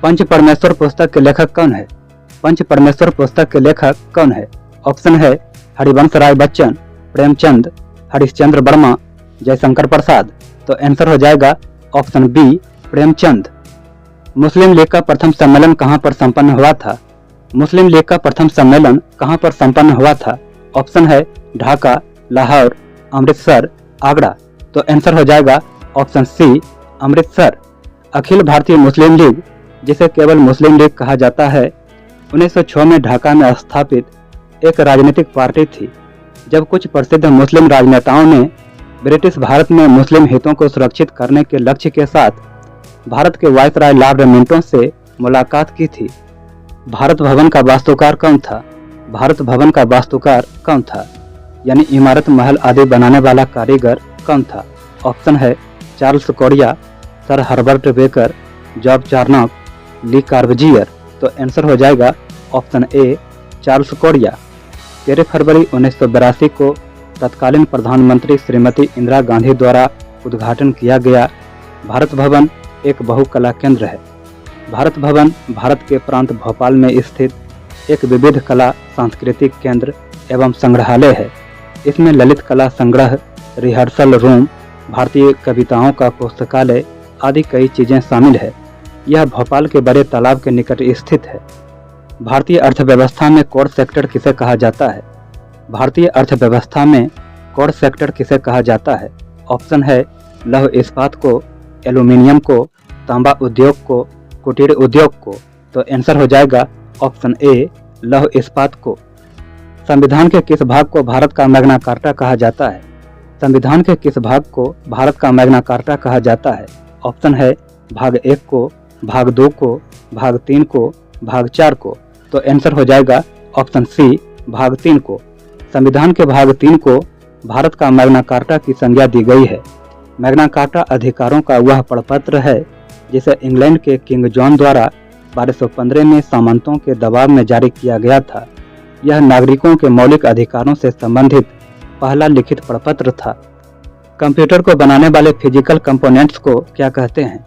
पंच परमेश्वर पुस्तक के लेखक कौन है? पंच परमेश्वर पुस्तक के लेखक कौन है? ऑप्शन है हरिवंश राय बच्चन, प्रेमचंद, हरिश्चंद्र वर्मा, जयशंकर प्रसाद। तो आंसर हो जाएगा ऑप्शन बी, प्रेमचंद। मुस्लिम लीग का प्रथम सम्मेलन कहां पर संपन्न हुआ था? मुस्लिम लीग का प्रथम सम्मेलन कहां पर संपन्न हुआ था? ऑप्शन है ढाका, लाहौर, अमृतसर, आगरा। तो आंसर हो जाएगा ऑप्शन सी, अमृतसर। अखिल भारतीय मुस्लिम लीग, जिसे केवल मुस्लिम लीग कहा जाता है, 1906 में ढाका में स्थापित एक राजनीतिक पार्टी थी। जब कुछ प्रसिद्ध मुस्लिम राजनेताओं ने ब्रिटिश भारत में मुस्लिम हितों को सुरक्षित करने के लक्ष्य के साथ भारत के वायसराय लॉर्ड मिंटो से मुलाकात की थी। भारत भवन का वास्तुकार कौन था? भारत भवन का वास्तुकार कौन था? यानी इमारत, महल आदि बनाने वाला कारीगर कौन था? ऑप्शन है Charles Correa, sir Herbert Baker, Job Charnock, le Corbusier. तो आंसर हो जाएगा ऑप्शन ए, चार्ल्स कोरिया। 13 फरवरी 1982 को तत्कालीन प्रधानमंत्री श्रीमती इंदिरा गांधी द्वारा उद्घाटन किया गया भारत भवन एक बहुकला केंद्र है। भारत भवन भारत के प्रांत भोपाल में स्थित एक विविध कला सांस्कृतिक केंद्र एवं संग्रहालय है। इसमें ललित कला संग्रह, रिहर्सल रूम, भारतीय कविताओं का पुस्तकालय आदि कई चीजें शामिल है। यह भोपाल के बड़े तालाब के निकट स्थित है। भारतीय अर्थव्यवस्था में कोर सेक्टर किसे कहा जाता है? भारतीय अर्थव्यवस्था में कोर सेक्टर किसे कहा जाता है? ऑप्शन है लौह इस्पात को, एल्यूमिनियम को, तांबा उद्योग को, कुटीर उद्योग को। तो आंसर हो जाएगा ऑप्शन ए, लौह इस्पात को। संविधान के किस भाग को भारत का मैग्ना कार्टा कहा जाता है? संविधान के किस भाग को भारत का मैग्ना कार्टा कहा जाता है? ऑप्शन है भाग 1 को, भाग 2 को, भाग 3 को, भाग 4 को। तो आंसर हो जाएगा ऑप्शन सी, भाग 3 को। संविधान के भाग 3 को भारत का मैग्ना कार्टा की संज्ञा दी गई है। मैग्ना कार्टा अधिकारों का वह प्रपत्र है जिसे इंग्लैंड के किंग जॉन द्वारा 1215 में सामंतों के दबाव में जारी किया गया था। यह नागरिकों के मौलिक अधिकारों से संबंधित पहला लिखित प्रपत्र था। कंप्यूटर को बनाने वाले फिजिकल कंपोनेंट्स को क्या कहते हैं?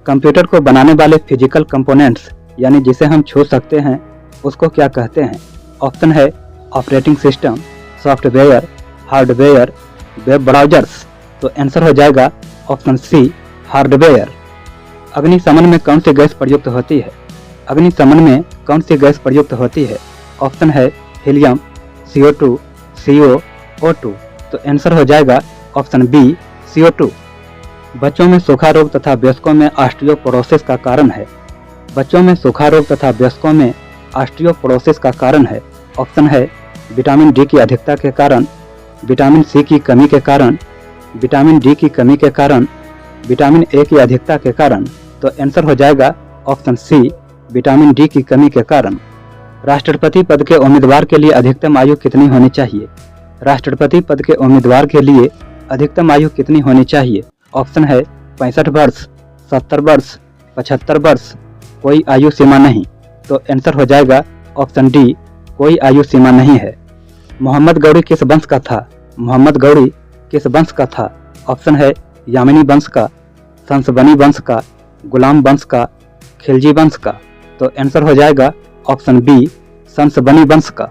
कंप्यूटर को बनाने वाले फिजिकल कंपोनेंट्स यानी जिसे हम छू सकते हैं उसको क्या कहते हैं? ऑप्शन है operating system, software, hardware, web browsers. तो आंसर हो जाएगा ऑप्शन सी, हार्डवेयर। अग्निशमन में कौन सी गैस प्रयुक्त होती है? अग्निशमन में कौन सी गैस प्रयुक्त होती है? ऑप्शन है हीलियम, CO2, CO, O2। तो आंसर हो जाएगा ऑप्शन बी, CO2। बच्चों में सूखा रोग तथा वयस्कों में ऑस्टियोपोरोसिस का कारण है। बच्चों में सूखा रोग तथा वयस्कों में ऑस्टियोपोरोसिस का कारण है। ऑप्शन है विटामिन डी की अधिकता के कारण, विटामिन सी की कमी के कारण, विटामिन डी की कमी के कारण, विटामिन ए की अधिकता के कारण। तो आंसर हो जाएगा ऑप्शन सी, विटामिन डी की कमी के कारण। राष्ट्रपति पद के उम्मीदवार के लिए अधिकतम आयु कितनी होनी चाहिए? राष्ट्रपति पद के उम्मीदवार के लिए अधिकतम आयु कितनी होनी चाहिए? ऑप्शन है 65 वर्ष, 70 वर्ष, 75 वर्ष, कोई आयु सीमा नहीं। तो आंसर हो जाएगा ऑप्शन डी, कोई आयु सीमा नहीं है। मोहम्मद गौरी किस वंश का था? मोहम्मद गौरी किस वंश का था? ऑप्शन है यामिनी वंश का, संसबनी वंश का, गुलाम वंश का, खिलजी वंश का। तो आंसर हो जाएगा ऑप्शन बी, संसबनी वंश का।